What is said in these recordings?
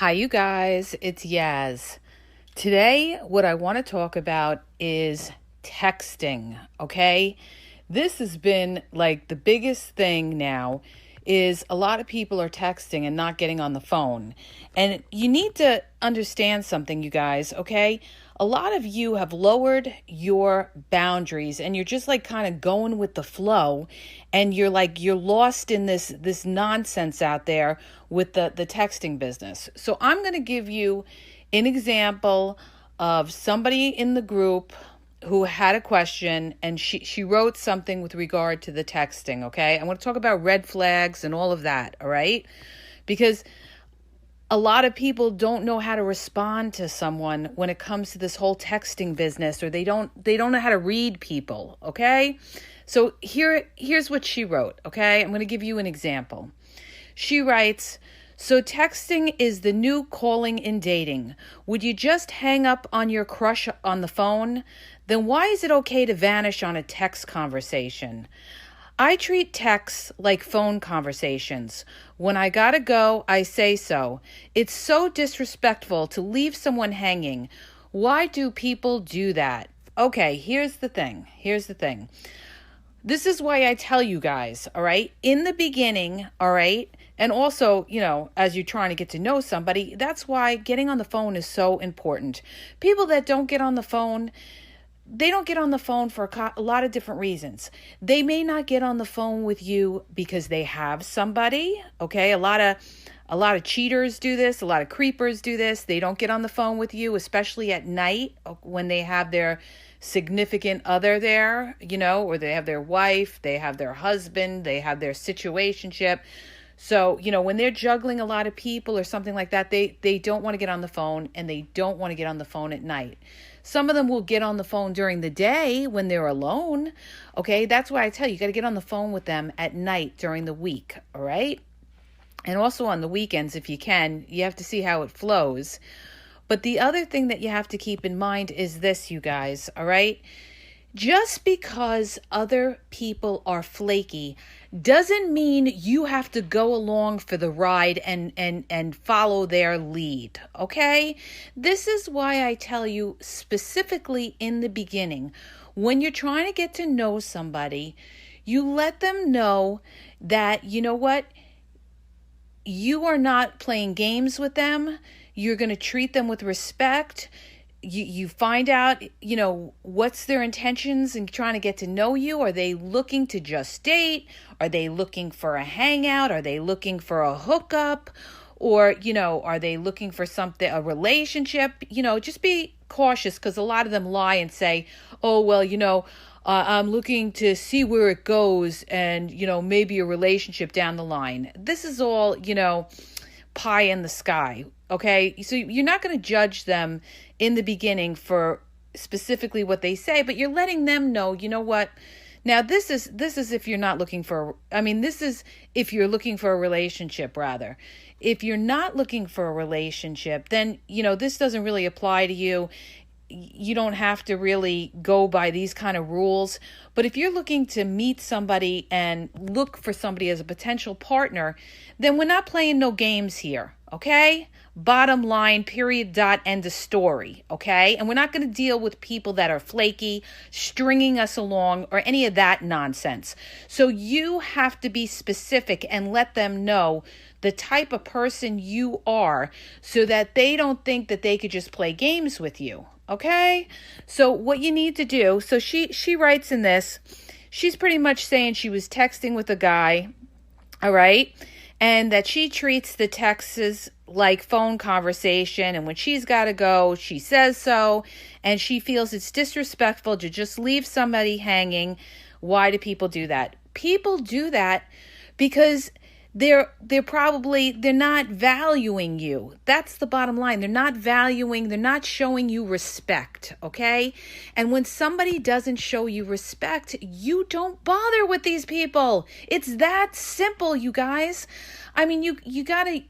Hi, you guys. It's Yaz. Today, what I want to talk about is texting, okay? This has been like the biggest thing now is a lot of people are texting and not getting on the phone. And you need to understand something, you guys, okay? A lot of you have lowered your boundaries and you're just like kind of going with the flow, and you're lost in this nonsense out there with the texting business. So I'm going to give you an example of somebody in the group who had a question, and she wrote something with regard to the texting, okay? I want to talk about red flags and all of that, all right? Because a lot of people don't know how to respond to someone when it comes to this whole texting business, or they don't know how to read people, okay? So here's what she wrote, okay? I'm going to give you an example. She writes, "So texting is the new calling in dating. Would you just hang up on your crush on the phone? Then why is it okay to vanish on a text conversation? I treat texts like phone conversations. When I gotta go, I say so. It's so disrespectful to leave someone hanging. Why do people do that?" Okay, here's the thing. This is why I tell you guys, all right? In the beginning, all right? And also, as you're trying to get to know somebody, that's why getting on the phone is so important. People that don't get on the phone, they don't get on the phone for a lot of different reasons. They may not get on the phone with you because they have somebody, okay? A lot of cheaters do this. A lot of creepers do this. They don't get on the phone with you, especially at night when they have their significant other there, or they have their wife, they have their husband, they have their situationship. So, when they're juggling a lot of people or something like that, they don't want to get on the phone, and they don't want to get on the phone at night. Some of them will get on the phone during the day when they're alone. Okay, that's why I tell you, you got to get on the phone with them at night during the week. All right. And also on the weekends, if you can. You have to see how it flows. But the other thing that you have to keep in mind is this, you guys, all right? Just because other people are flaky doesn't mean you have to go along for the ride and follow their lead, okay? This is why I tell you specifically in the beginning, when you're trying to get to know somebody, you let them know that, you know what? You are not playing games with them. You're going to treat them with respect. You find out, what's their intentions in trying to get to know you. Are they looking to just date? Are they looking for a hangout? Are they looking for a hookup? Or, are they looking for a relationship? Just be cautious, because a lot of them lie and say, oh, well, I'm looking to see where it goes and, maybe a relationship down the line. This is all, pie in the sky. Okay. So you're not going to judge them in the beginning for specifically what they say, but you're letting them know, you know what? Now, this is if you're not looking for, this is if you're looking for a relationship, rather. If you're not looking for a relationship, then, this doesn't really apply to you. You don't have to really go by these kind of rules. But if you're looking to meet somebody and look for somebody as a potential partner, then we're not playing no games here, okay? Bottom line, period, dot, end of story, okay? And we're not going to deal with people that are flaky, stringing us along, or any of that nonsense. So you have to be specific and let them know the type of person you are, so that they don't think that they could just play games with you. Okay, so what you need to do, so she writes in this, she's pretty much saying she was texting with a guy, all right, and that she treats the texts like phone conversation, and when she's got to go, she says so, and she feels it's disrespectful to just leave somebody hanging. Why do people do that? People do that because they're not valuing you. That's the bottom line. They're not showing you respect, okay? And when somebody doesn't show you respect, you don't bother with these people. It's that simple, you guys. You gotta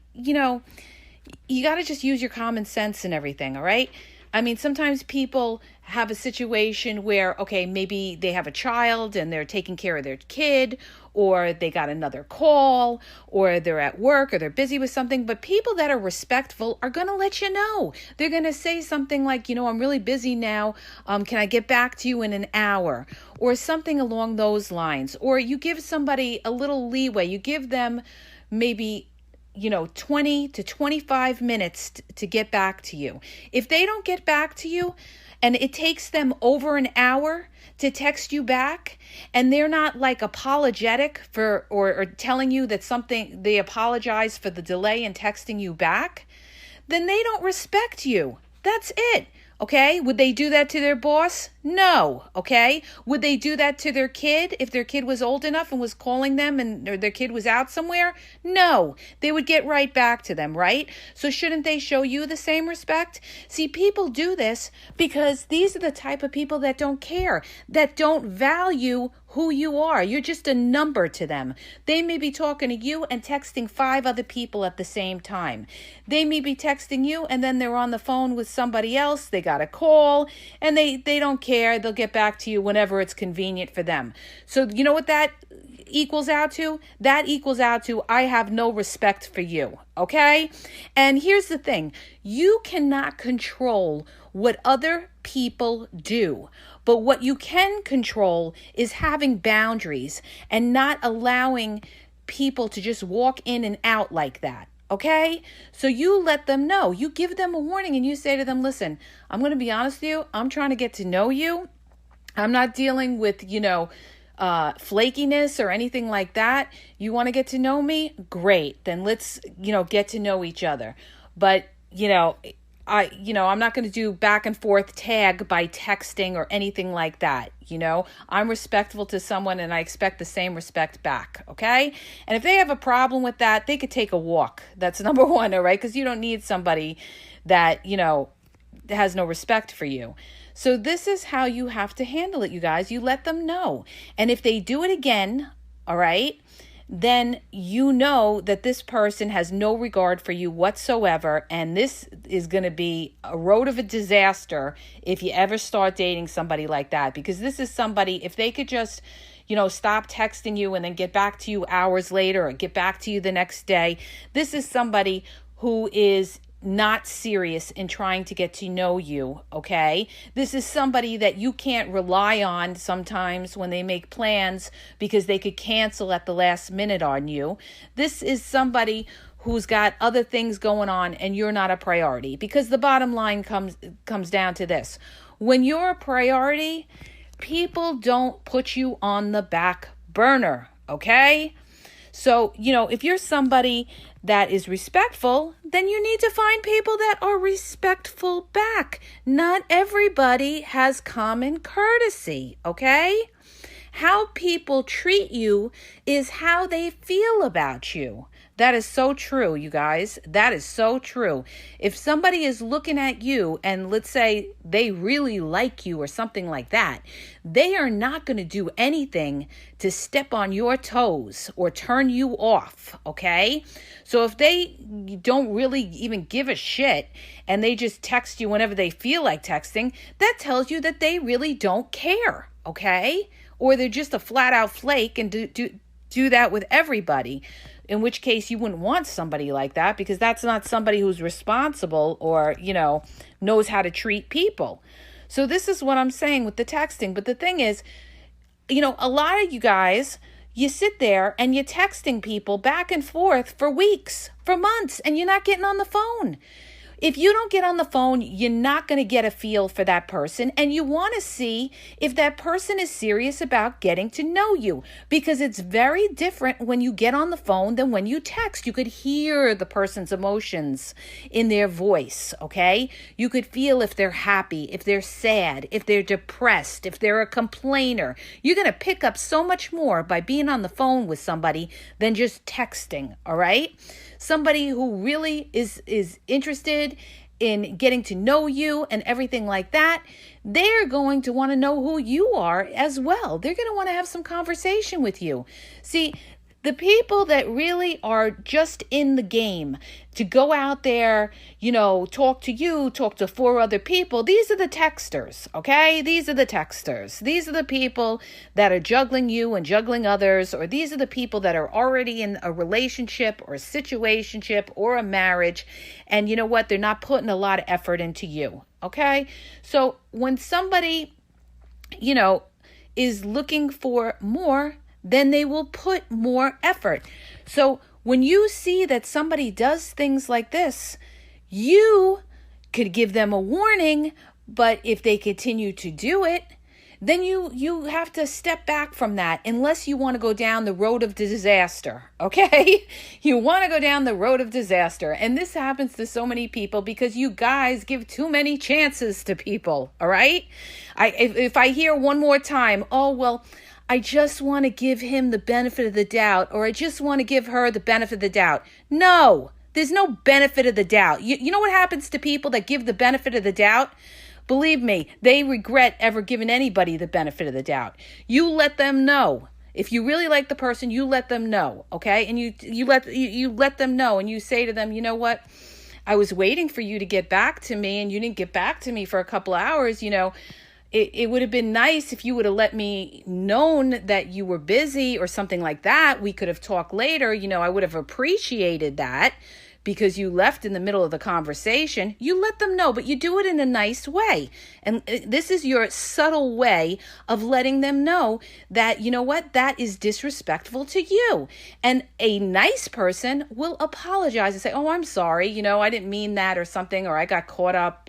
just use your common sense and everything, all right? I mean, sometimes people have a situation where, okay, maybe they have a child and they're taking care of their kid, or they got another call, or they're at work, or they're busy with something. But people that are respectful are going to let you know. They're going to say something like, I'm really busy now. Can I get back to you in an hour? Or something along those lines. Or you give somebody a little leeway. You give them maybe 20 to 25 minutes to get back to you. If they don't get back to you and it takes them over an hour to text you back, and they're not like apologetic for or telling you that they apologize for the delay in texting you back, then they don't respect you. That's it. Okay? Would they do that to their boss? No. Okay? Would they do that to their kid if their kid was old enough and was calling them or their kid was out somewhere? No. They would get right back to them, right? So shouldn't they show you the same respect? See, people do this because these are the type of people that don't care, that don't value who you are. You're just a number to them. They may be talking to you and texting 5 other people at the same time. They may be texting you and then they're on the phone with somebody else. They got a call and they don't care. They'll get back to you whenever it's convenient for them. So you know what that equals out to? That equals out to, I have no respect for you. Okay? And here's the thing. You cannot control what other people do. But what you can control is having boundaries and not allowing people to just walk in and out like that. Okay? So you let them know. You give them a warning and you say to them, listen, I'm going to be honest with you. I'm trying to get to know you. I'm not dealing with, flakiness or anything like that. You want to get to know me? Great. Then let's, get to know each other. But, I'm not going to do back and forth tag by texting or anything like that. I'm respectful to someone and I expect the same respect back. Okay. And if they have a problem with that, they could take a walk. That's number one. All right. Because you don't need somebody that, has no respect for you. So this is how you have to handle it, you guys. You let them know. And if they do it again, all right, then you know that this person has no regard for you whatsoever. And this is going to be a road of a disaster if you ever start dating somebody like that. Because this is somebody, if they could just, stop texting you and then get back to you hours later or get back to you the next day. This is somebody who is not serious in trying to get to know you, okay? This is somebody that you can't rely on sometimes when they make plans because they could cancel at the last minute on you. This is somebody who's got other things going on and you're not a priority, because the bottom line comes down to this. When you're a priority, people don't put you on the back burner, okay? So, if you're somebody that is respectful, then you need to find people that are respectful back. Not everybody has common courtesy, okay? How people treat you is how they feel about you. That is so true, you guys. That is so true. If somebody is looking at you and let's say they really like you or something like that, they are not going to do anything to step on your toes or turn you off, okay? So if they don't really even give a shit and they just text you whenever they feel like texting, that tells you that they really don't care, okay? Or they're just a flat out flake and do that with everybody. In which case you wouldn't want somebody like that, because that's not somebody who's responsible or, knows how to treat people. So this is what I'm saying with the texting. But the thing is, a lot of you guys, you sit there and you're texting people back and forth for weeks, for months, and you're not getting on the phone. If you don't get on the phone, you're not going to get a feel for that person. And you want to see if that person is serious about getting to know you, because it's very different when you get on the phone than when you text. You could hear the person's emotions in their voice, okay? You could feel if they're happy, if they're sad, if they're depressed, if they're a complainer. You're going to pick up so much more by being on the phone with somebody than just texting, all right? Somebody who really is interested in getting to know you and everything like that, they're going to want to know who you are as well. They're going to want to have some conversation with you. See, The people that really are just in the game to go out there, talk to you, talk to four other people, these are the texters, okay? These are the texters. These are the people that are juggling you and juggling others, or these are the people that are already in a relationship or a situationship or a marriage, and you know what? They're not putting a lot of effort into you, okay? So when somebody, is looking for more, then they will put more effort. So when you see that somebody does things like this, you could give them a warning, but if they continue to do it, then you have to step back from that unless you want to go down the road of disaster, okay? You want to go down the road of disaster. And this happens to so many people because you guys give too many chances to people, all right? If I hear one more time, oh, well, I just want to give him the benefit of the doubt, or I just want to give her the benefit of the doubt. No, there's no benefit of the doubt. You know what happens to people that give the benefit of the doubt? Believe me, they regret ever giving anybody the benefit of the doubt. You let them know. If you really like the person, you let them know, okay? And you let them know, and you say to them, you know what? I was waiting for you to get back to me, and you didn't get back to me for a couple of hours, It would have been nice if you would have let me known that you were busy or something like that. We could have talked later. I would have appreciated that because you left in the middle of the conversation. You let them know, but you do it in a nice way. And this is your subtle way of letting them know that, you know what, that is disrespectful to you. And a nice person will apologize and say, oh, I'm sorry, I didn't mean that or something, or I got caught up,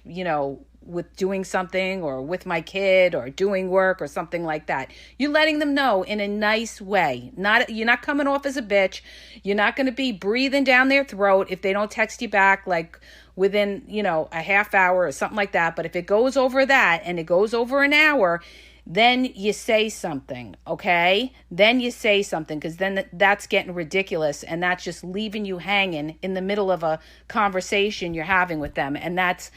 with doing something or with my kid or doing work or something like that. You're letting them know in a nice way. You're not coming off as a bitch. You're not going to be breathing down their throat if they don't text you back like within, a half hour or something like that. But if it goes over that and it goes over an hour, then you say something, okay? Then you say something, because then that's getting ridiculous, and that's just leaving you hanging in the middle of a conversation you're having with them. And that's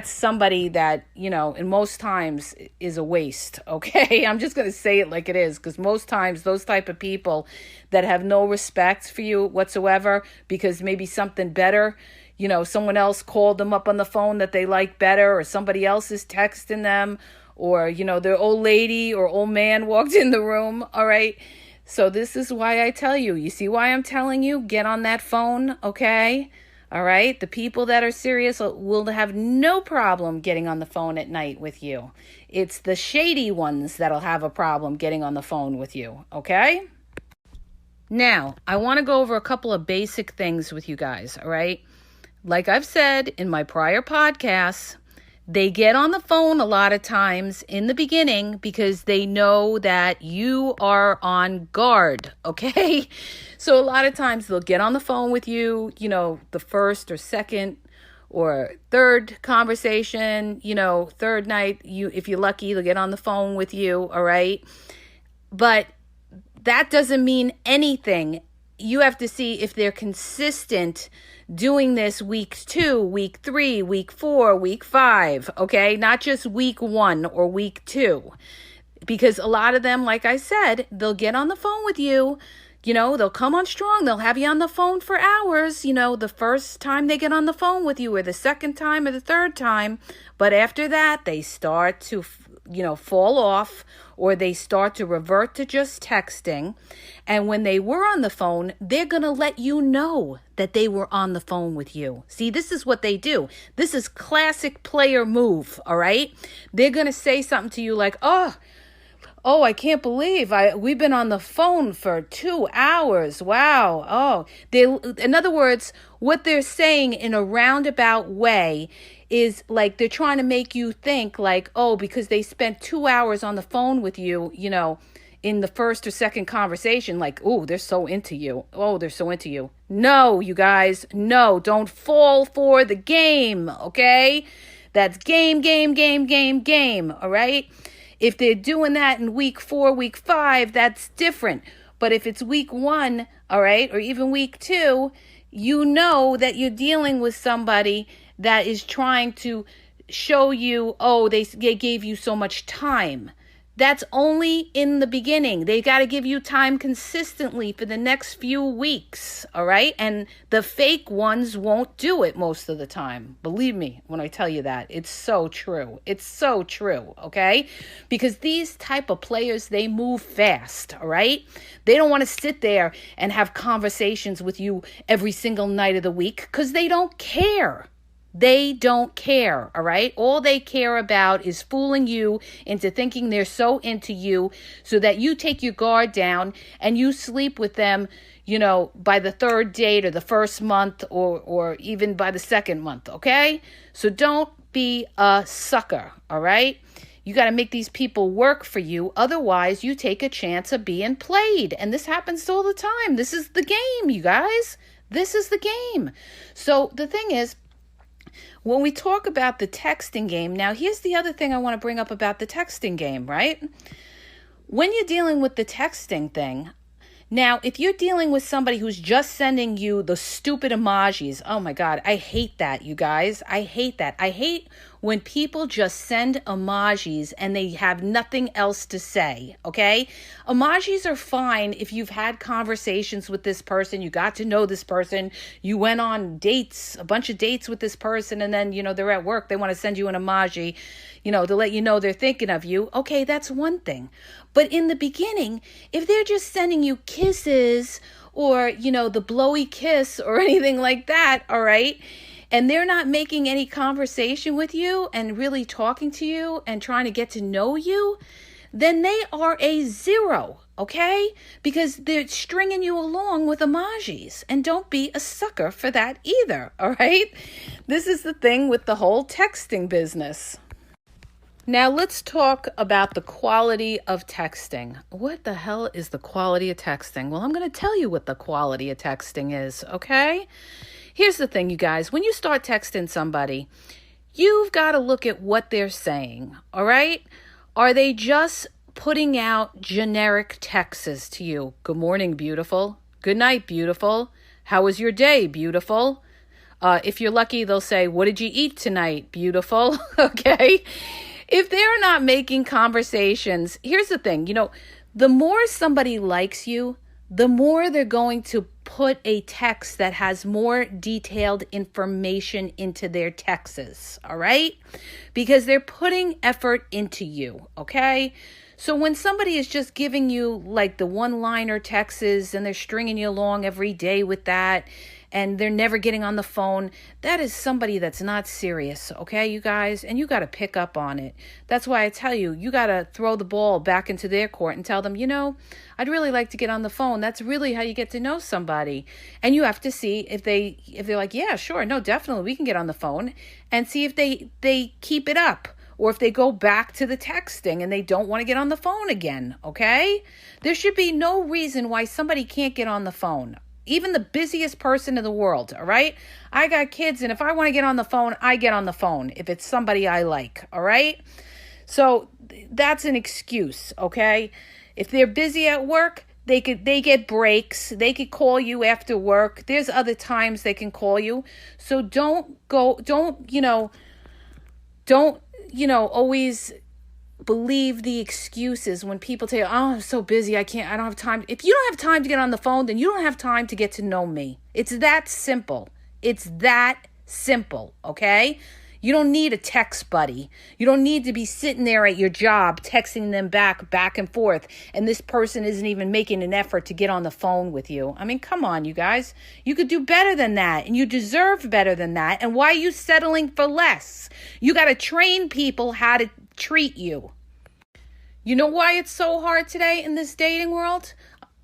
somebody that, in most times is a waste, okay? I'm just going to say it like it is, because most times those type of people that have no respect for you whatsoever because maybe something better, someone else called them up on the phone that they like better, or somebody else is texting them, or, their old lady or old man walked in the room, all right? So this is why I tell you. You see why I'm telling you? Get on that phone, okay? All right, the people that are serious will have no problem getting on the phone at night with you. It's the shady ones that'll have a problem getting on the phone with you, okay? Now, I want to go over a couple of basic things with you guys, all right? Like I've said in my prior podcasts, they get on the phone a lot of times in the beginning because they know that you are on guard, okay? So a lot of times they'll get on the phone with you, the first or second or third conversation, third night, if you're lucky, they'll get on the phone with you, all right? But that doesn't mean anything. You have to see if they're consistent doing this week 2, week 3, week 4, week 5, okay? Not just week 1 or week 2. Because a lot of them, like I said, they'll get on the phone with you, they'll come on strong, they'll have you on the phone for hours, the first time they get on the phone with you, or the second time or the third time. But after that, they start to, fall off, or they start to revert to just texting. And when they were on the phone, they're going to let you know that they were on the phone with you. See, this is what they do. This is classic player move, all right? They're going to say something to you like, oh, I can't believe we've been on the phone for 2 hours. Wow. Oh, in other words, what they're saying in a roundabout way is like they're trying to make you think like, oh, because they spent 2 hours on the phone with you, in the first or second conversation, like, oh, they're so into you. Oh, they're so into you. No, you guys, no, don't fall for the game, okay? That's game, all right? If they're doing that in week 4, week 5, that's different. But if it's week 1, all right, or even week 2, you know that you're dealing with somebody that is trying to show you, oh, they gave you so much time. That's only in the beginning. They got to give you time consistently for the next few weeks, all right? And the fake ones won't do it most of the time. Believe me when I tell you that. It's so true. It's so true, okay? Because these type of players, they move fast, all right? They don't want to sit there and have conversations with you every single night of the week because they don't care. They don't care, all right? All they care about is fooling you into thinking they're so into you so that you take your guard down and you sleep with them, by the third date or the first month or even by the second month, okay? So don't be a sucker, all right? You got to make these people work for you. Otherwise, you take a chance of being played. And this happens all the time. This is the game, you guys. This is the game. So the thing is, when we talk about the texting game, now here's the other thing I want to bring up about the texting game, right? When you're dealing with the texting thing, now if you're dealing with somebody who's just sending you the stupid emojis, oh my God, I hate that, you guys. I hate that. I hate when people just send emojis and they have nothing else to say, okay? Emojis are fine if you've had conversations with this person, you got to know this person, you went on dates, a bunch of dates with this person, and then, they're at work, they want to send you an emoji, to let you know they're thinking of you. Okay, that's one thing. But in the beginning, if they're just sending you kisses or, the blowy kiss or anything like that, all right? And they're not making any conversation with you and really talking to you and trying to get to know you, then they are a 0, okay? Because they're stringing you along with emojis. And don't be a sucker for that either, all right? This is the thing with the whole texting business. Now let's talk about the quality of texting. What the hell is the quality of texting? Well, I'm going to tell you what the quality of texting is, okay? Here's the thing, you guys. When you start texting somebody, you've got to look at what they're saying, all right? Are they just putting out generic texts to you? Good morning, beautiful. Good night, beautiful. How was your day, beautiful? If you're lucky, they'll say, what did you eat tonight, beautiful? Okay? If they're not making conversations, here's the thing, the more somebody likes you, the more they're going to put a text that has more detailed information into their texts, all right? Because they're putting effort into you, okay? So when somebody is just giving you like the one-liner texts and they're stringing you along every day with that, and they're never getting on the phone, that is somebody that's not serious, okay, you guys? And you got to pick up on it. That's why I tell you, you got to throw the ball back into their court and tell them, I'd really like to get on the phone. That's really how you get to know somebody. And you have to see if they're like, yeah, sure, no, definitely, we can get on the phone, and see if they keep it up. Or if they go back to the texting and they don't want to get on the phone again, okay? There should be no reason why somebody can't get on the phone. Even the busiest person in the world, all right? I got kids, and if I want to get on the phone, I get on the phone if it's somebody I like, all right? So that's an excuse, okay? If they're busy at work, they get breaks. They could call you after work. There's other times they can call you. So don't always believe the excuses when people tell you, oh, I'm so busy, I don't have time. If you don't have time to get on the phone, then you don't have time to get to know me. It's that simple. It's that simple, okay? You don't need a text buddy. You don't need to be sitting there at your job texting them back and forth, and this person isn't even making an effort to get on the phone with you. I mean, come on, you guys. You could do better than that, and you deserve better than that. And why are you settling for less? You got to train people how to treat you. You know why it's so hard today in this dating world?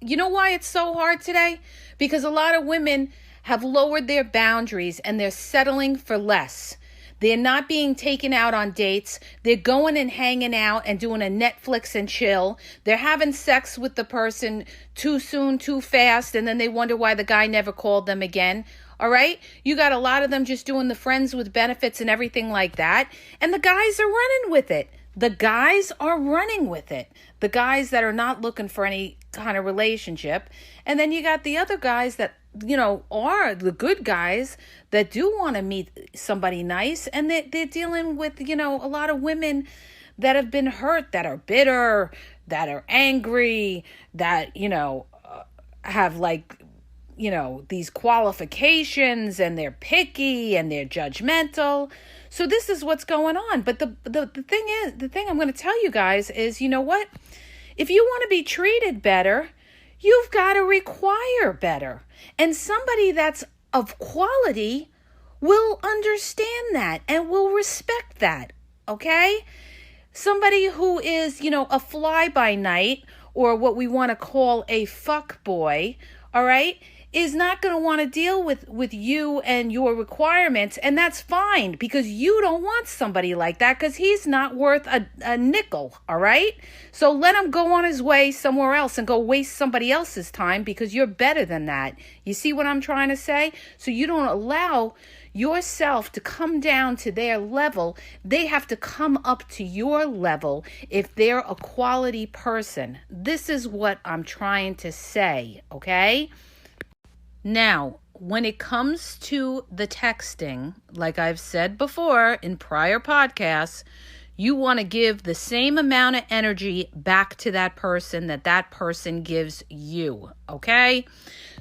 You know why it's so hard today? Because a lot of women have lowered their boundaries and they're settling for less. They're not being taken out on dates. They're going and hanging out and doing a Netflix and chill. They're having sex with the person too soon, too fast, and then they wonder why the guy never called them again. All right? You got a lot of them just doing the friends with benefits and everything like that. And the guys are running with it. The guys are running with it. The guys that are not looking for any kind of relationship. And then you got the other guys that, are the good guys that do want to meet somebody nice. And they're dealing with, a lot of women that have been hurt, that are bitter, that are angry, that, have like, these qualifications, and they're picky and they're judgmental. So this is what's going on. But the thing I'm going to tell you guys is, you know what? If you want to be treated better, you've got to require better. And somebody that's of quality will understand that and will respect that, okay? Somebody who is, a fly-by-night, or what we want to call a fuck boy, all right, is not going to want to deal with you and your requirements, and that's fine, because you don't want somebody like that, because he's not worth a nickel, all right? So let him go on his way somewhere else and go waste somebody else's time, because you're better than that. You see what I'm trying to say? So you don't allow yourself to come down to their level. They have to come up to your level if they're a quality person. This is what I'm trying to say, okay? Now, when it comes to the texting, like I've said before in prior podcasts, you want to give the same amount of energy back to that person that that person gives you, okay?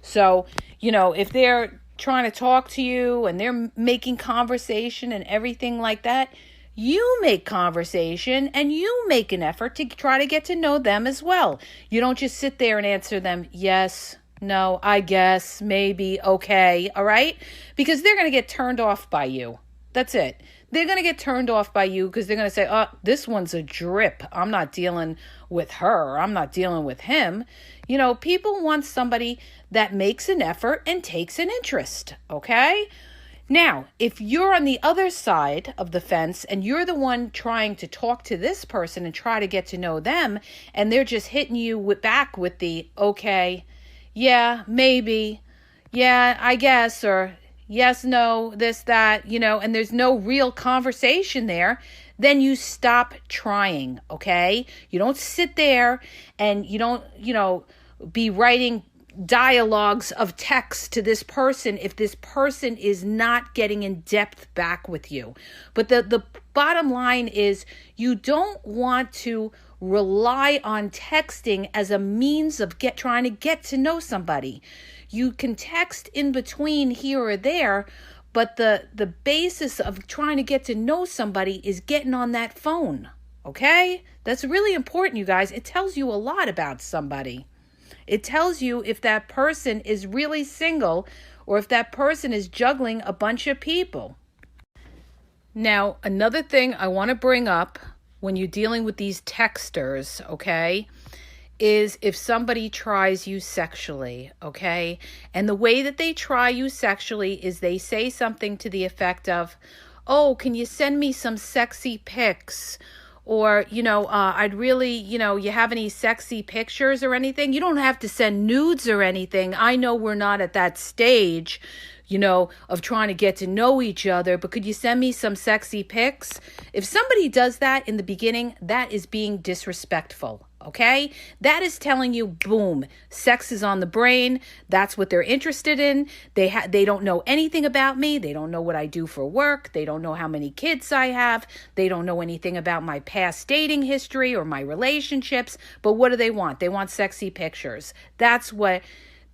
So, if they're trying to talk to you and they're making conversation and everything like that, you make conversation and you make an effort to try to get to know them as well. You don't just sit there and answer them, yes, no, I guess, maybe, okay, all right? Because they're going to get turned off by you. That's it. They're going to get turned off by you because they're going to say, oh, this one's a drip. I'm not dealing with her. I'm not dealing with him. People want somebody that makes an effort and takes an interest, okay? Now, if you're on the other side of the fence and you're the one trying to talk to this person and try to get to know them, and they're just hitting you back with the, okay, yeah, maybe, yeah, I guess, or yes, no, this, that, and there's no real conversation there, then you stop trying, okay? You don't sit there and you don't, be writing dialogues of text to this person if this person is not getting in depth back with you. But the bottom line is, you don't want to rely on texting as a means of trying to get to know somebody. You can text in between here or there, but the basis of trying to get to know somebody is getting on that phone, okay? That's really important, you guys. It tells you a lot about somebody. It tells you if that person is really single or if that person is juggling a bunch of people. Now, another thing I want to bring up when you're dealing with these texters, okay, is if somebody tries you sexually, okay? And the way that they try you sexually is they say something to the effect of, oh, can you send me some sexy pics? Or, I'd really, you have any sexy pictures or anything? You don't have to send nudes or anything. I know we're not at that stage, of trying to get to know each other, but could you send me some sexy pics? If somebody does that in the beginning, that is being disrespectful, okay? That is telling you, boom, sex is on the brain. That's what they're interested in. They don't know anything about me. They don't know what I do for work. They don't know how many kids I have. They don't know anything about my past dating history or my relationships. But what do they want? They want sexy pictures. That's what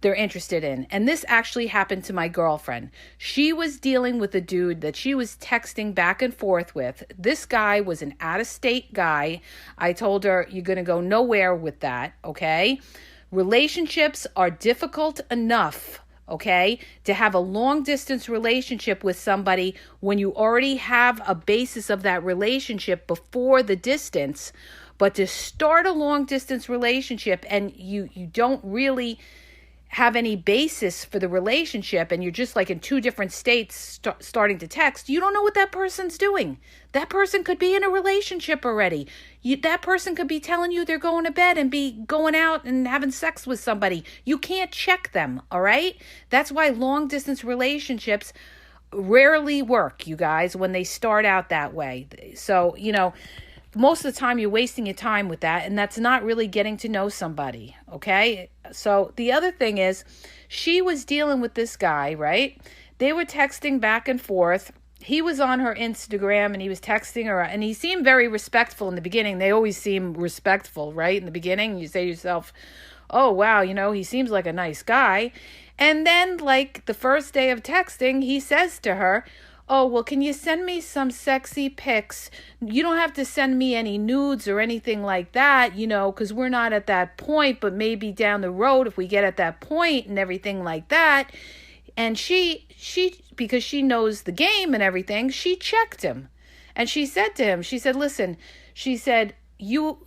they're interested in. And this actually happened to my girlfriend. She was dealing with a dude that she was texting back and forth with. This guy was an out-of-state guy. I told her, you're going to go nowhere with that, okay? Relationships are difficult enough, okay, to have a long-distance relationship with somebody when you already have a basis of that relationship before the distance. But to start a long-distance relationship and you don't really have any basis for the relationship and you're just like in two different states starting to text, you don't know what that person's doing. That person could be in a relationship already. That person could be telling you they're going to bed and be going out and having sex with somebody. You can't check them, all right? That's why long distance relationships rarely work, you guys, when they start out that way. So, most of the time you're wasting your time with that, and that's not really getting to know somebody, okay? So the other thing is, she was dealing with this guy, right? They were texting back and forth, he was on her Instagram and he was texting her, and he seemed very respectful in the beginning. They always seem respectful, right? In the beginning, you say to yourself, oh, wow, he seems like a nice guy. And then, like, the first day of texting, he says to her, oh, well, can you send me some sexy pics? You don't have to send me any nudes or anything like that, because we're not at that point, but maybe down the road, if we get at that point and everything like that. And she, because she knows the game and everything, she checked him. And she said to him, she said, listen, she said, you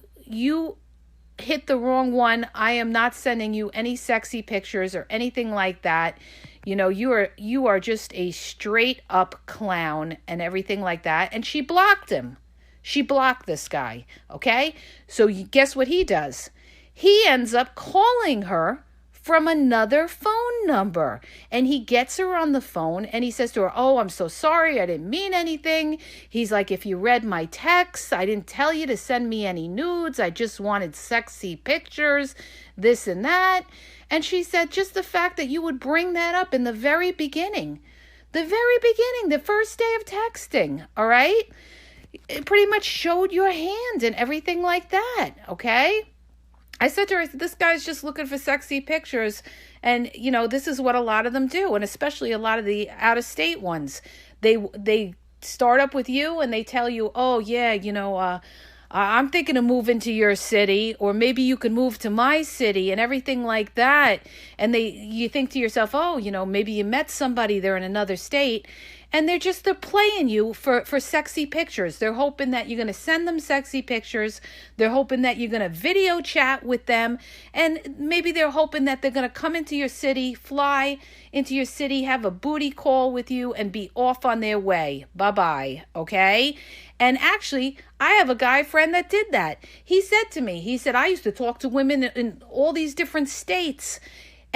hit the wrong one. I am not sending you any sexy pictures or anything like that. You are just a straight up clown and everything like that. And she blocked him. She blocked this guy. Okay. So guess what he does? He ends up calling her from another phone number. And he gets her on the phone and he says to her, oh, I'm so sorry. I didn't mean anything. He's like, if you read my texts, I didn't tell you to send me any nudes. I just wanted sexy pictures, this and that. And she said, just the fact that you would bring that up in the very beginning, the first day of texting, all right? It pretty much showed your hand and everything like that, okay? I said to her, this guy's just looking for sexy pictures. And, this is what a lot of them do. And especially a lot of the out-of-state ones. They start up with you and they tell you, oh, yeah, I'm thinking of moving to your city, or maybe you can move to my city and everything like that. And you think to yourself, oh, maybe you met somebody there in another state. And they're playing you for sexy pictures. They're hoping that you're going to send them sexy pictures. They're hoping that you're going to video chat with them. And maybe they're hoping that they're going to come into your city, fly into your city, have a booty call with you, and be off on their way. Bye-bye, okay? And actually, I have a guy friend that did that. He said to me, I used to talk to women in all these different states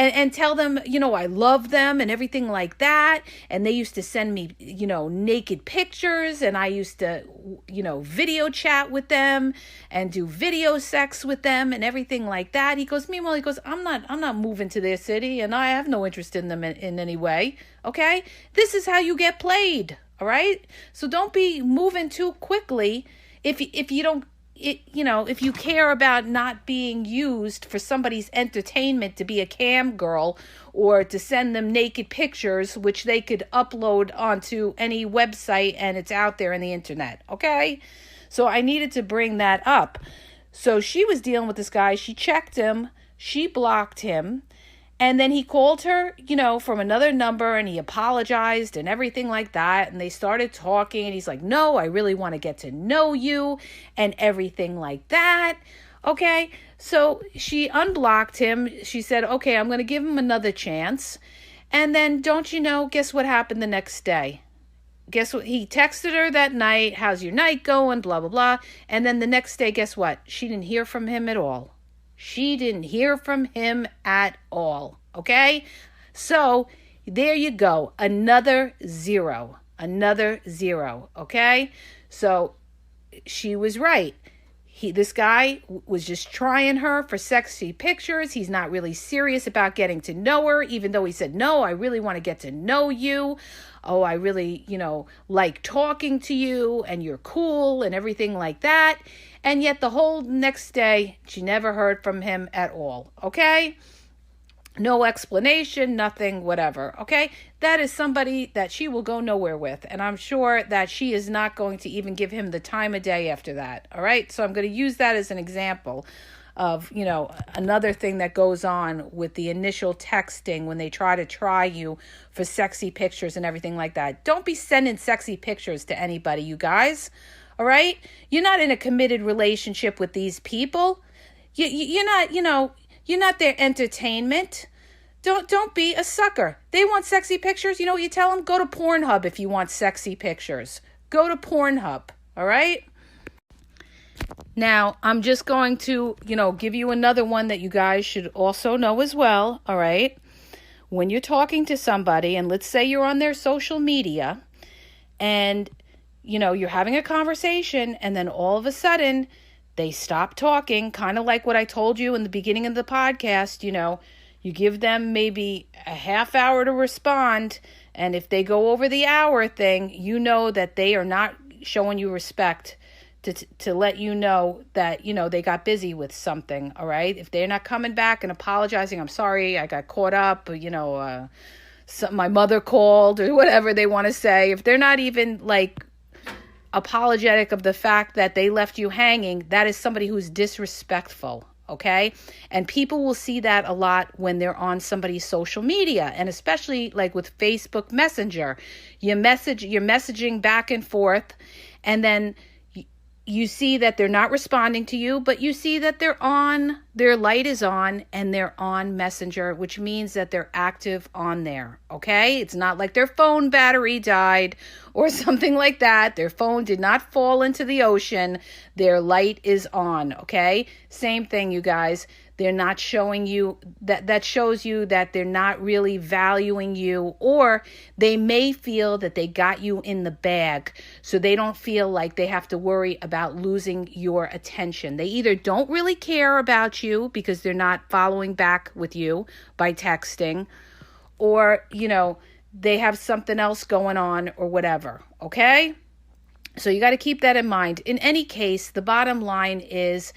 and tell them, I love them and everything like that. And they used to send me, naked pictures, and I used to, video chat with them and do video sex with them and everything like that. Meanwhile, I'm not moving to their city, and I have no interest in them in any way. Okay. This is how you get played. All right. So don't be moving too quickly if you don't. If you care about not being used for somebody's entertainment to be a cam girl or to send them naked pictures, which they could upload onto any website and it's out there in the internet. Okay. So I needed to bring that up. So she was dealing with this guy. She checked him. She blocked him. And then he called her, from another number, and he apologized and everything like that. And they started talking, and he's like, no, I really want to get to know you and everything like that. Okay. So she unblocked him. She said, okay, I'm going to give him another chance. And then guess what happened the next day? Guess what? He texted her that night. How's your night going? Blah, blah, blah. And then the next day, guess what? She didn't hear from him at all. She didn't hear from him at all. Okay? So there you go. Another zero. Okay? So she was right. This guy was just trying her for sexy pictures. He's not really serious about getting to know her, even though he said, no, I really want to get to know you. Oh, I really, like talking to you, and you're cool and everything like that. And yet the whole next day, she never heard from him at all. Okay? No explanation, nothing, whatever. Okay? That is somebody that she will go nowhere with. And I'm sure that she is not going to even give him the time of day after that. All right? So I'm going to use that as an example of, another thing that goes on with the initial texting when they try you for sexy pictures and everything like that. Don't be sending sexy pictures to anybody, you guys. All right? You're not in a committed relationship with these people. You're not their entertainment. Don't be a sucker. They want sexy pictures. You know what you tell them? Go to Pornhub if you want sexy pictures. Go to Pornhub. All right? Now, I'm just going to, give you another one that you guys should also know as well. All right? When you're talking to somebody, and let's say you're on their social media, and you're having a conversation, and then all of a sudden they stop talking, kind of like what I told you in the beginning of the podcast. You give them maybe a half hour to respond, And if they go over the hour thing, you know that they are not showing you respect to let you know that, they got busy with something, all right? If they're not coming back and apologizing, I'm sorry, I got caught up, my mother called or whatever they want to say. If they're not even like apologetic of the fact that they left you hanging, that is somebody who's disrespectful, okay? And people will see that a lot when they're on somebody's social media, and especially like with Facebook Messenger. You're messaging back and forth, and then you see that they're not responding to you, but you see that their light is on and they're on Messenger, which means that they're active on there, okay? It's not like their phone battery died or something like that. Their phone did not fall into the ocean. Their light is on, okay? Same thing, you guys. They're not showing you that shows you that they're not really valuing you, or they may feel that they got you in the bag, so they don't feel like they have to worry about losing your attention. They either don't really care about you because they're not following back with you by texting, or, they have something else going on or whatever, okay? So you got to keep that in mind. In any case, the bottom line is,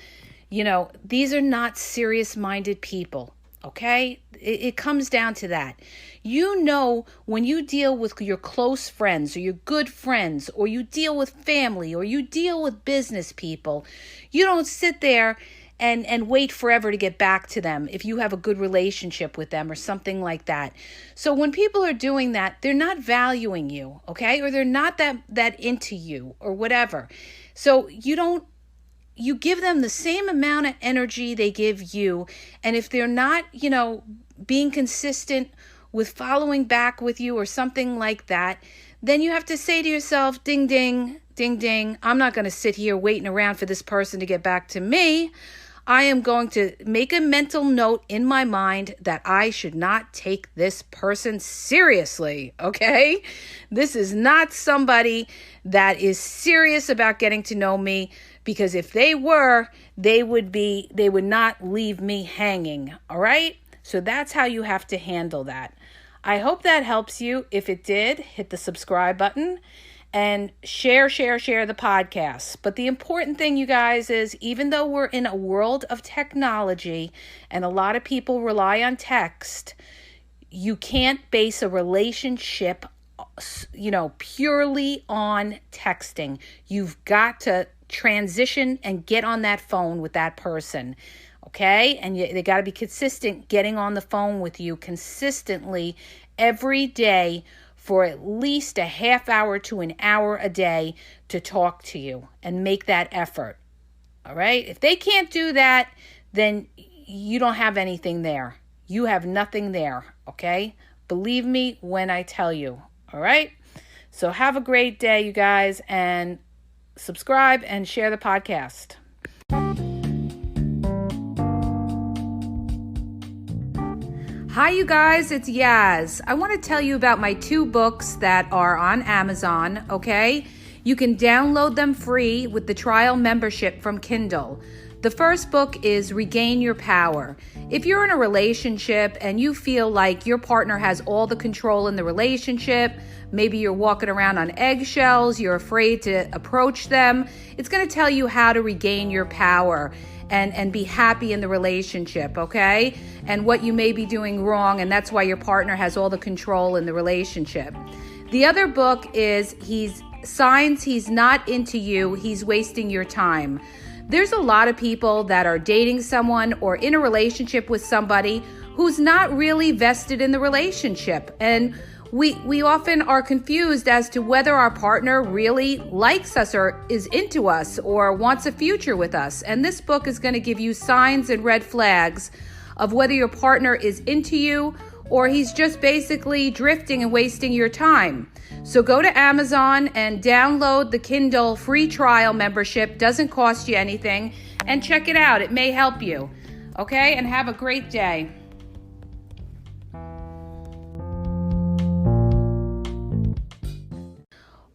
these are not serious-minded people, okay? It comes down to that. When you deal with your close friends or your good friends, or you deal with family, or you deal with business people, you don't sit there and wait forever to get back to them if you have a good relationship with them or something like that. So when people are doing that, they're not valuing you, okay? Or they're not that into you or whatever. So you give them the same amount of energy they give you. And if they're not, being consistent with following back with you or something like that, then you have to say to yourself, ding, ding, ding, ding, I'm not going to sit here waiting around for this person to get back to me. I am going to make a mental note in my mind that I should not take this person seriously, okay? This is not somebody that is serious about getting to know me, because if they were, they would not leave me hanging, all right? So that's how you have to handle that. I hope that helps you. If it did, hit the subscribe button and share the podcast. But the important thing, you guys, is even though we're in a world of technology and a lot of people rely on text, you can't base a relationship, purely on texting. You've got to transition and get on that phone with that person, okay? And they got to be consistent getting on the phone with you consistently every day for at least a half hour to an hour a day to talk to you and make that effort, all right? If they can't do that, then you don't have anything there. You have nothing there, okay? Believe me when I tell you, all right? So have a great day, you guys, and subscribe and share the podcast. Hi, you guys, it's Yaz. I want to tell you about my 2 books that are on Amazon, okay? You can download them free with the trial membership from Kindle. The first book is Regain Your Power. If you're in a relationship and you feel like your partner has all the control in the relationship, maybe you're walking around on eggshells, you're afraid to approach them, it's going to tell you how to regain your power and be happy in the relationship, okay? And what you may be doing wrong, and that's why your partner has all the control in the relationship. The other book is Signs He's Not Into You, He's Wasting Your Time. There's a lot of people that are dating someone or in a relationship with somebody who's not really vested in the relationship. And we often are confused as to whether our partner really likes us or is into us or wants a future with us. And this book is going to give you signs and red flags of whether your partner is into you or he's just basically drifting and wasting your time. So go to Amazon and download the Kindle free trial membership. Doesn't cost you anything. And check it out. It may help you. Okay? And have a great day.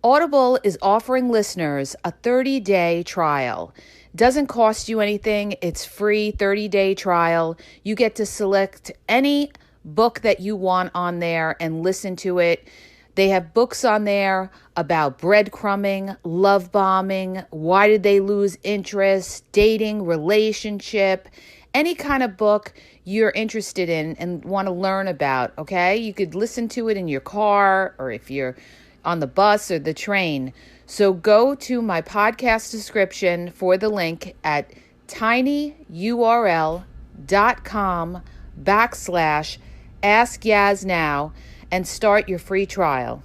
Audible is offering listeners a 30-day trial. Doesn't cost you anything. It's free 30-day trial. You get to select any book that you want on there and listen to it. They have books on there about breadcrumbing, love bombing, why did they lose interest, dating, relationship, any kind of book you're interested in and want to learn about, okay? You could listen to it in your car or if you're on the bus or the train. So go to my podcast description for the link at tinyurl.com/ask Yaz now and start your free trial.